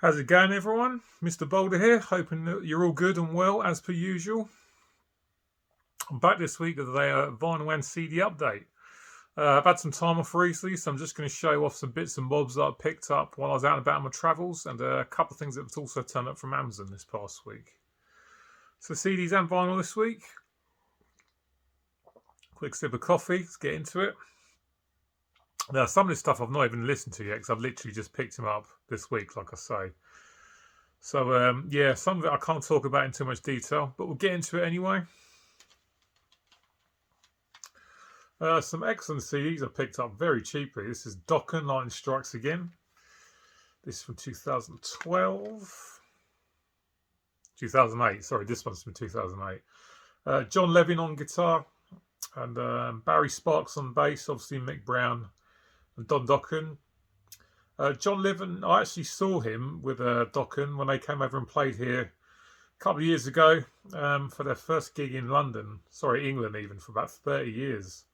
How's it going, everyone? Mr. Boulder here, hoping that you're all good and well as per usual. I'm back this week with a vinyl and CD update. I've had some time off recently, so I'm just going to show off some bits and bobs that I picked up while I was out and about on my travels, and a couple of things that have also turned up from Amazon this past week. So CDs and vinyl this week. Quick sip of coffee, let's get into it. Now, some of this stuff I've not even listened to yet because I've literally just picked them up this week, like I say. So, yeah, some of it I can't talk about in too much detail, but we'll get into it anyway. Some excellent CDs I picked up very cheaply. This is Dokken, Lightning Strikes Again. This is from 2012. 2008, sorry, this one's from 2008. John Levin on guitar, and Barry Sparks on bass, obviously Mick Brown and Don Dokken. John Levin, I actually saw him with Dokken when they came over and played here a couple of years ago for their first gig in London. Sorry, England even, for about 30 years.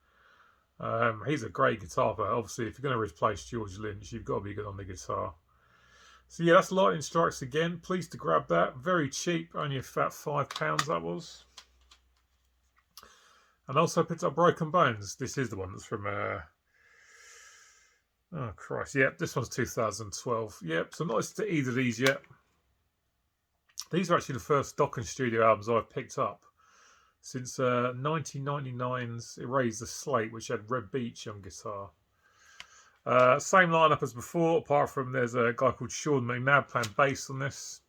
He's a great guitar player. Obviously, if you're going to replace George Lynch, you've got to be good on the guitar. So yeah, that's Lightning Strikes Again. Pleased to grab that. Very cheap, only about £5 that was. And also picked up Broken Bones. This is the one that's from... oh, Christ. Yep, this one's 2012. Yep, so I'm not listening to either of these yet. These are actually the first Dokken studio albums I've picked up since 1999's Erase the Slate, which had Red Beach on guitar. Same lineup as before, apart from there's a guy called Sean McNabb playing bass on this.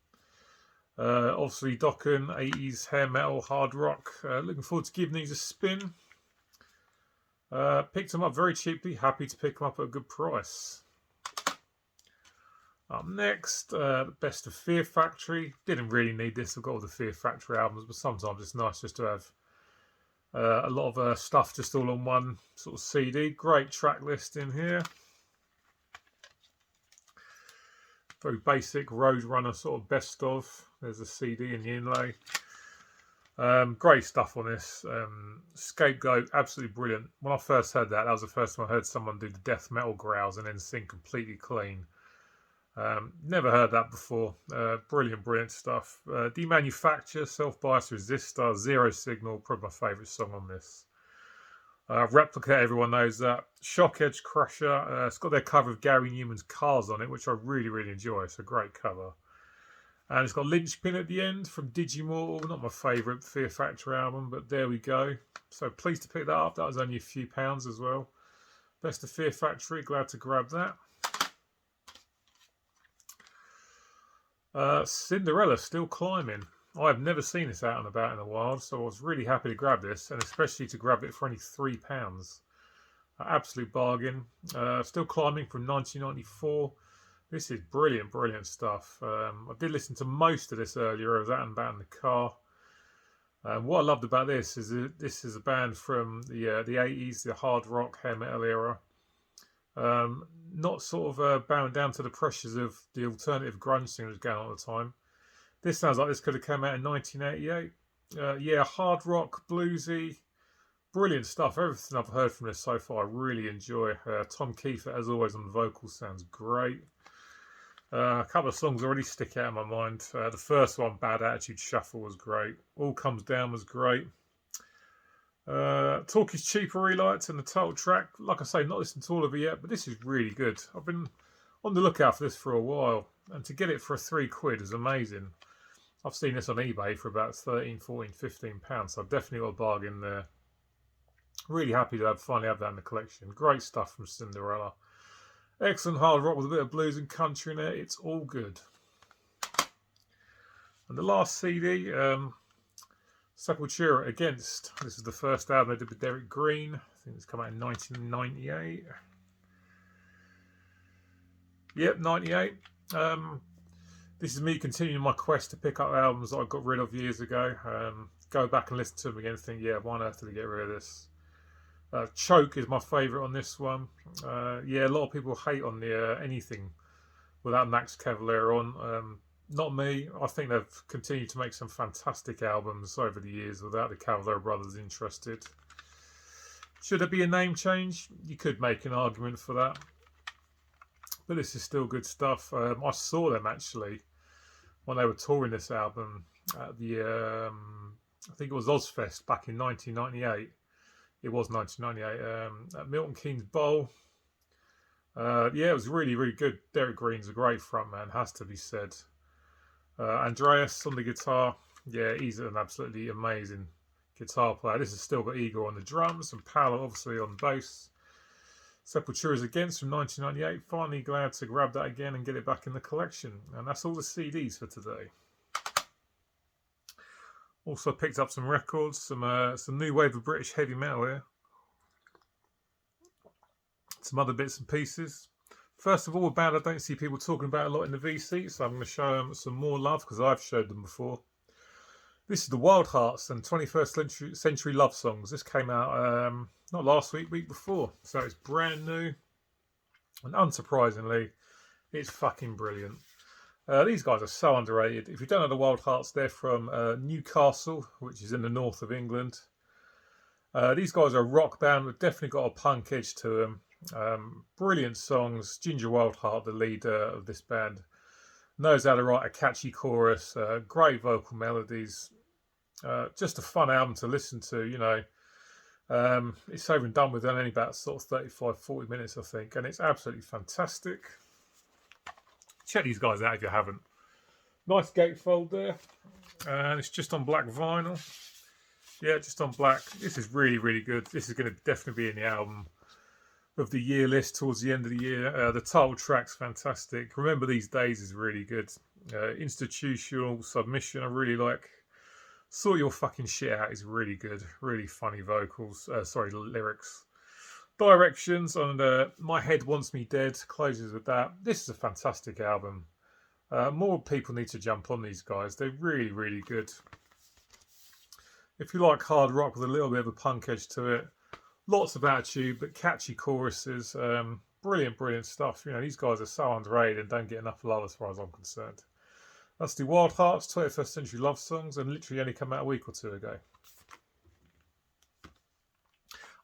Obviously Dokken, 80s hair metal, hard rock. Looking forward to giving these a spin. Picked them up very cheaply, happy to pick them up at a good price. Up next, Best of Fear Factory. Didn't really need this, I've got all the Fear Factory albums, but sometimes it's nice just to have a lot of stuff just all on one sort of CD. Great track list in here. Very basic Roadrunner sort of best of. There's a CD in the inlay. Great stuff on this. Scapegoat, absolutely brilliant. When I first heard that was the first time I heard someone do the death metal growls and then sing completely clean. Never heard that before. Brilliant stuff. Demanufacture, Self-Bias Resistor, Zero Signal, probably my favourite song on this. Replica, everyone knows that. Shock Edge Crusher, it's got their cover of Gary Newman's Cars on it, which I really enjoy. It's a great cover. And it's got Lynchpin at the end from Digimortal. Not my favourite Fear Factory album, but there we go. So pleased to pick that up. That was only a few pounds as well. Best of Fear Factory, glad to grab that. Cinderella, Still Climbing. I've never seen this out and about in a while, so I was really happy to grab this, and especially to grab it for only £3. Absolute bargain. Still Climbing from 1994. This is brilliant stuff. I did listen to most of this earlier. I was out and about in the car. What I loved about this is that this is a band from the 80s, the hard rock, hair metal era. Not sort of bound down to the pressures of the alternative grunge thing that was going on at the time. This sounds like this could have come out in 1988. Yeah, hard rock, bluesy, brilliant stuff. Everything I've heard from this so far, I really enjoy. Tom Kiefer, as always, on the vocals, sounds great. A couple of songs already stick out in my mind. The first one, Bad Attitude Shuffle, was great. All Comes Down was great. Talk Is Cheap, I really liked, and the title track, like I say, not listened to all of it yet, but this is really good. I've been on the lookout for this for a while, and to get it for £3 is amazing. I've seen this on eBay for about 13, 14, 15 pounds, so I've definitely got a bargain there. Really happy to finally have that in the collection. Great stuff from Cinderella. Excellent hard rock with a bit of blues and country in it. It's all good. And the last CD, Sepultura, Against. This is the first album I did with Derek Green. I think it's come out in 1998. Yep, 98. This is me continuing my quest to pick up albums that I got rid of years ago. Go back and listen to them again and think, yeah, why on earth did I get rid of this? Choke is my favourite on this one. Yeah, a lot of people hate on the anything without Max Cavalera on. Not me. I think they've continued to make some fantastic albums over the years without the Cavalera brothers interested. Should there be a name change? You could make an argument for that. but this is still good stuff. I saw them actually when they were touring this album at the I think it was Ozfest back in 1998. It was 1998 at Milton Keynes Bowl. Yeah, it was really, really good. Derek Green's a great frontman, has to be said. Andreas on the guitar, yeah, he's an absolutely amazing guitar player. This has still got Igor on the drums and Paolo obviously on bass. Sepultura's Against from 1998. Finally glad to grab that again and get it back in the collection. And that's all the CDs for today. Also picked up some records, some new wave of British heavy metal here. Some other bits and pieces. First of all, a band I don't see people talking about a lot in the VC, so I'm going to show them some more love because I've showed them before. This is the Wild Hearts and 21st Century Love Songs. This came out not last week, week before. So it's brand new. And unsurprisingly, it's fucking brilliant. These guys are so underrated. If you don't know the Wild Hearts, they're from Newcastle, which is in the north of England. These guys are a rock band with definitely got a punk edge to them. Brilliant songs. Ginger Wildheart, the leader of this band, knows how to write a catchy chorus, great vocal melodies. Just a fun album to listen to, you know. It's over and done with in only about sort of 35-40 minutes, I think, and it's absolutely fantastic. Check these guys out if you haven't. Nice gatefold there, and it's just on black vinyl. Yeah, just on black. This is really, really good. This is going to definitely be in the album of the year list towards the end of the year. The title track's fantastic. Remember These Days is really good. Institutional Submission I really like. Sort Your Fucking Shit Out is really good. Really funny vocals. Lyrics. Directions on My Head Wants Me Dead closes with that. This is a fantastic album. More people need to jump on these guys. They're really, really good. If you like hard rock with a little bit of a punk edge to it, lots of attitude, but catchy choruses. Brilliant, brilliant stuff. You know, these guys are so underrated and don't get enough love as far as I'm concerned. That's the Wild Hearts, 21st Century Love Songs, and literally only come out a week or two ago.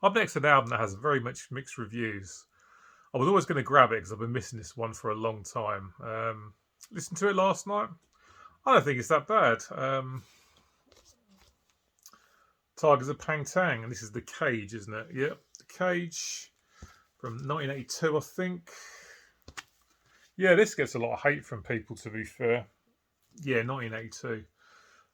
Up next, an album that has very much mixed reviews. I was always going to grab it because I've been missing this one for a long time. Listened to it last night. I don't think it's that bad. Tigers of Pang Tang, and this is The Cage, isn't it? Yep, The Cage from 1982, I think. Yeah, this gets a lot of hate from people, to be fair. Yeah, 1982.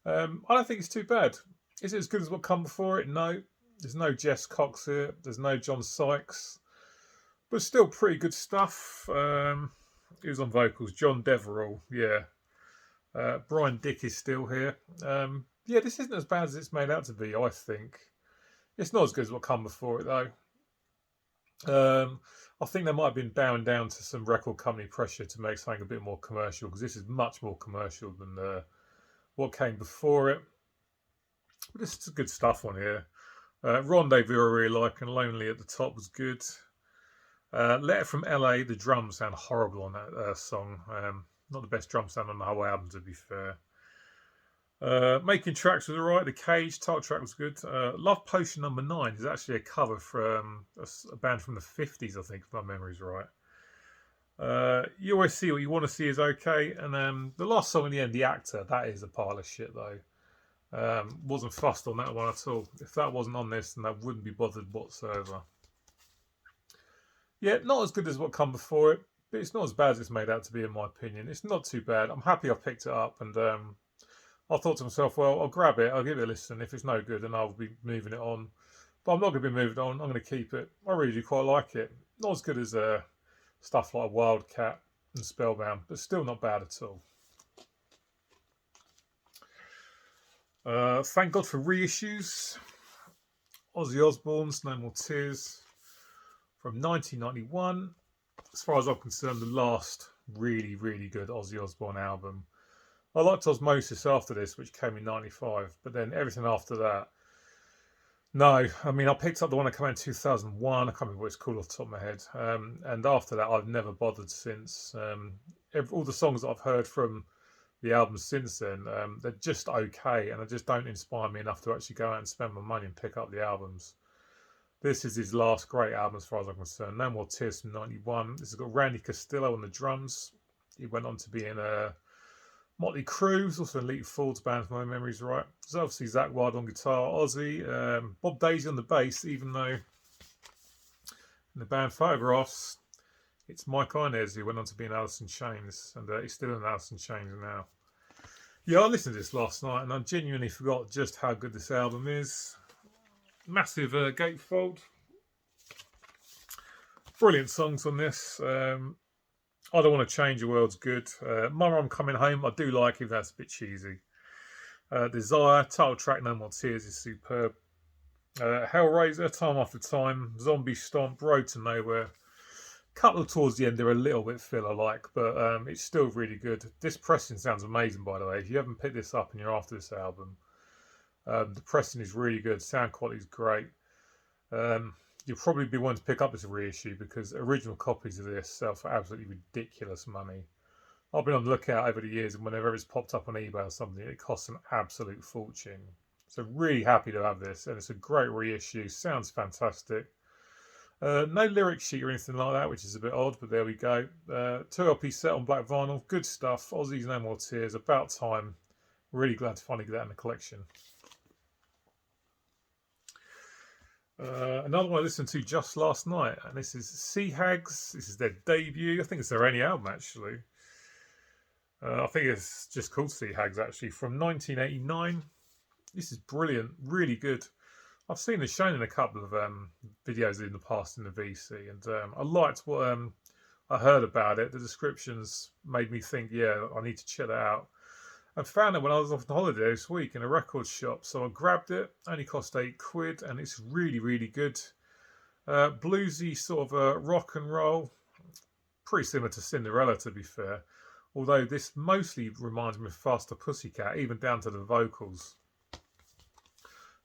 I don't think it's too bad. Is it as good as what come before it? No. There's no Jess Cox here. There's no John Sykes. But still pretty good stuff. Who's on vocals? John Deverell, yeah. Brian Dick is still here. Yeah, this isn't as bad as it's made out to be, I think. It's not as good as what come before it, though. I think they might have been bowing down to some record company pressure to make something a bit more commercial, because this is much more commercial than what came before it. But this is good stuff on here. Rendezvous I really like, and Lonely at the top was good. Letter from LA, the drums sound horrible on that song. Not the best drum sound on the whole album, to be fair. Making Tracks was alright. The Cage title track was good. Love Potion number 9 is actually a cover from a band from the 50s, I think, if my memory's right. You Always See What You Want to See is okay. And the last song in the end, The Actor, that is a pile of shit, though. Wasn't fussed on that one at all. If that wasn't on this, then I wouldn't be bothered whatsoever. Yeah, not as good as what come before it, but it's not as bad as it's made out to be, in my opinion. It's not too bad. I'm happy I picked it up, and I thought to myself, well, I'll grab it, I'll give it a listen. If it's no good, then I'll be moving it on. But I'm not going to be moving on. I'm going to keep it. I really do quite like it. Not as good as stuff like Wildcat and Spellbound, but still not bad at all. Thank God for Reissues. Ozzy Osbourne's No More Tears from 1991. As far as I'm concerned, the last really, really good Ozzy Osbourne album. I liked Osmosis after this, which came in 95, but then everything after that, no. I mean, I picked up the one that came out in 2001. I can't remember what it's called off the top of my head. And after that, I've never bothered since. All the songs that I've heard from the album since then, they're just okay, and they just don't inspire me enough to actually go out and spend my money and pick up the albums. This is his last great album as far as I'm concerned. No More Tears from '91. This has got Randy Castillo on the drums. He went on to be in Motley Crue, also in Elite Ford's band, if my memory's right. There's obviously Zakk Wylde on guitar, Ozzy, Bob Daisy on the bass, even though in the band Photographs, it's Mike Inez who went on to be in Alice in Chains, and he's still in Alice in Chains now. Yeah, I listened to this last night, and I genuinely forgot just how good this album is. Massive gatefold. Brilliant songs on this. I Don't Want to Change the World's good. Mama, I'm Coming Home, I do like it, that's a bit cheesy. Desire, title track No More Tears is superb. Hellraiser, Time After Time, Zombie Stomp, Road to Nowhere. Couple towards the end, they're a little bit filler-like, but it's still really good. This pressing sounds amazing, by the way. If you haven't picked this up and you're after this album, the pressing is really good. Sound quality is great. You'll probably be wanting to pick up this reissue because original copies of this sell for absolutely ridiculous money. I've been on the lookout over the years, and whenever it's popped up on eBay or something, it costs an absolute fortune. So really happy to have this, and it's a great reissue. Sounds fantastic. No lyric sheet or anything like that, which is a bit odd, but there we go. 2 LP set on black vinyl. Good stuff. Ozzy's No More Tears. About time. Really glad to finally get that in the collection. Another one I listened to just last night, and this is Hags. This is their debut. I think it's their only album, actually. I think it's just called Hags, actually, from 1989. This is brilliant. Really good. I've seen it shown in a couple of videos in the past in the VC, and I liked what I heard about it. The descriptions made me think, yeah, I need to check that out. I found it when I was off on holiday this week in a record shop, so I grabbed it. Only cost £8, and it's really, really good. Bluesy sort of rock and roll, pretty similar to Cinderella, to be fair. Although this mostly reminds me of Faster Pussycat, even down to the vocals.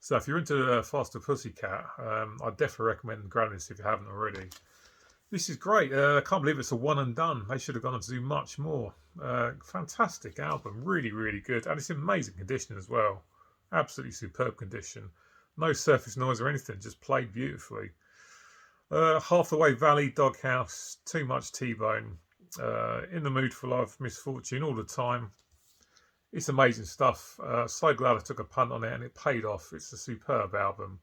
So if you're into Faster Pussycat, I'd definitely recommend grabbing this if you haven't already. This is great. I can't believe it's a one and done. They should have gone on to do much more. Fantastic album. Really, really good. And it's in amazing condition as well. Absolutely superb condition. No surface noise or anything. Just played beautifully. Half the Way Valley, Doghouse, Too Much T-Bone. In the Mood for Love, Misfortune, all the time. It's amazing stuff. So glad I took a punt on it and it paid off. It's a superb album.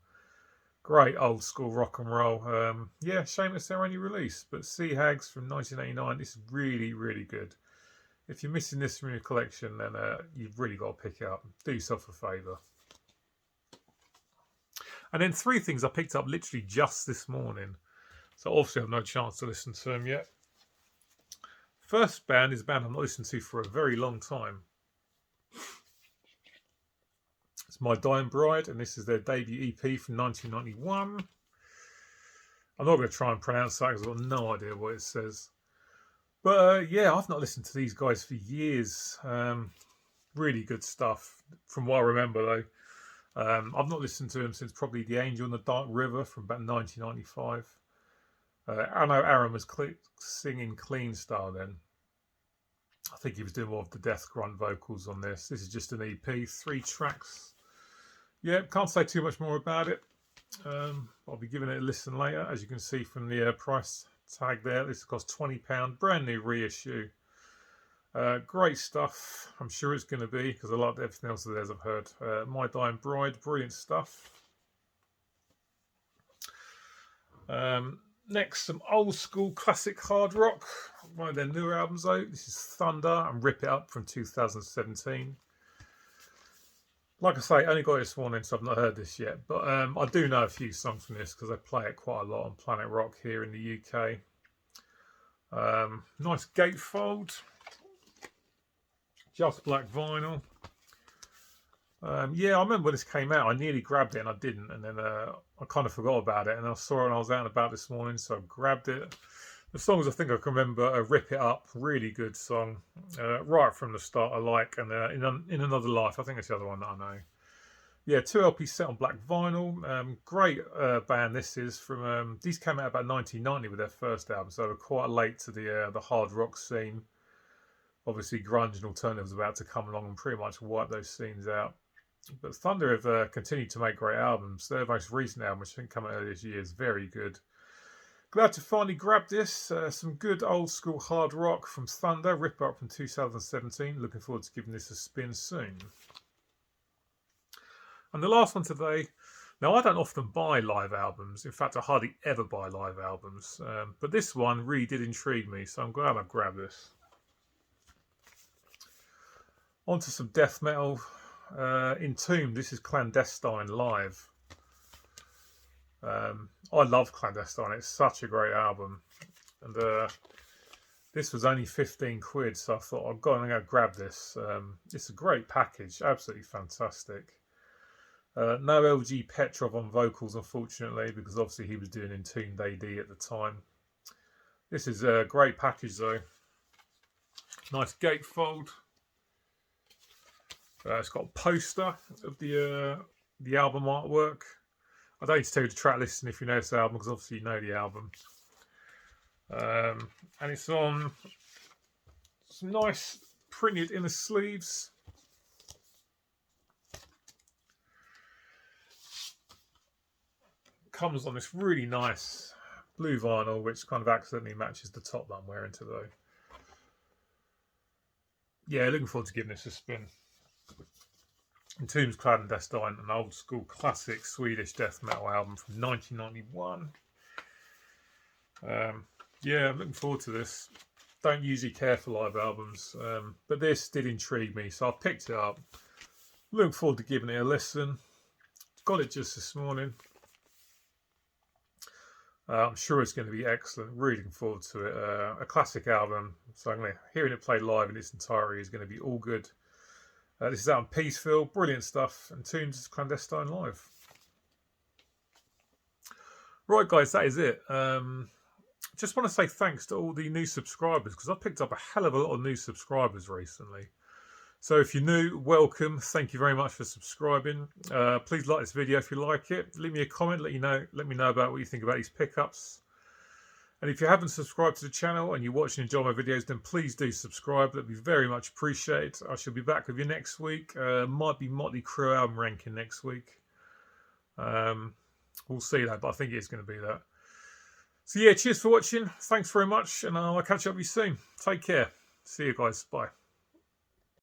Great old school rock and roll. Yeah, shame it's their only release. But Hags from 1989, this is really, really good. If you're missing this from your collection, then you've really got to pick it up. Do yourself a favour. And then 3 things I picked up literally just this morning. So obviously I've no chance to listen to them yet. First band is a band I've not listened to for a very long time. It's My Dying Bride, and this is their debut EP from 1991. I'm not going to try and pronounce that because I've got no idea what it says. But yeah, I've not listened to these guys for years. Really good stuff, from what I remember though. I've not listened to them since probably The Angel in the Dark River from about 1995. I know Aaron was singing clean style then. I think he was doing more of the death grunt vocals on this. This is just an EP, 3 tracks. Yeah, can't say too much more about it. I'll be giving it a listen later. As you can see from the price tag there, this costs £20. Brand new reissue. Great stuff. I'm sure it's going to be, because I like everything else of theirs I've heard. My Dying Bride, brilliant stuff. Next, some old school classic hard rock. One of their newer albums though. This is Thunder and Rip It Up from 2017. Like I say, I only got it this morning, so I've not heard this yet. But I do know a few songs from this because I play it quite a lot on Planet Rock here in the UK. Nice gatefold. Just black vinyl. Yeah, I remember when this came out, I nearly grabbed it and I didn't. And then I kind of forgot about it. And I saw it when I was out and about this morning, so I grabbed it. The songs I think I can remember are Rip It Up, really good song. Right from the start I like. And In Another Life, I think it's the other one that I know. Yeah, 2 LP set on black vinyl. Great band this is. From these came out about 1990 with their first album, so they were quite late to the hard rock scene. Obviously grunge and alternative was about to come along and pretty much wipe those scenes out. But Thunder have continued to make great albums. Their most recent album, which I think came out earlier this year, is very good. Glad to finally grab this. Some good old school hard rock from Thunder, Rip Up from 2017. Looking forward to giving this a spin soon. And the last one today. Now, I don't often buy live albums. In fact, I hardly ever buy live albums. But this one really did intrigue me, so I'm glad I grabbed this. On to some death metal. Entombed, this is Clandestine live. I love Clandestine. It's such a great album. And this was only 15 quid, so I thought, I'm going to grab this. It's a great package. Absolutely fantastic. No LG Petrov on vocals, unfortunately, because obviously he was doing Entombed AD at the time. This is a great package, though. Nice gatefold. It's got a poster of the album artwork. I don't need to tell you the track listing if you know this album, because obviously you know the album. And it's on some nice printed inner sleeves. Comes on this really nice blue vinyl, which kind of accidentally matches the top that I'm wearing today. Yeah, looking forward to giving this a spin. Entombed Clandestine, an old school classic Swedish death metal album from 1991. Yeah, I'm looking forward to this. Don't usually care for live albums, but this did intrigue me, so I picked it up. Looking forward to giving it a listen. Got it just this morning. I'm sure it's going to be excellent. Really looking forward to it. A classic album, so hearing it played live in its entirety is going to be all good. This is out in Peaceville. Brilliant stuff. Entombed Clandestine live. Right, guys, that is it. Just want to say thanks to all the new subscribers, because I picked up a hell of a lot of new subscribers recently. So if you're new, welcome. Thank you very much for subscribing. Please like this video if you like it. Leave me a comment. Let me know about what you think about these pickups. And if you haven't subscribed to the channel and you watch and enjoy my videos, then please do subscribe. That'd be very much appreciated. I shall be back with you next week. Might be Motley Crue album ranking next week. We'll see that, but I think it's going to be that. So yeah, cheers for watching. Thanks very much, and I'll catch up with you soon. Take care. See you guys. Bye.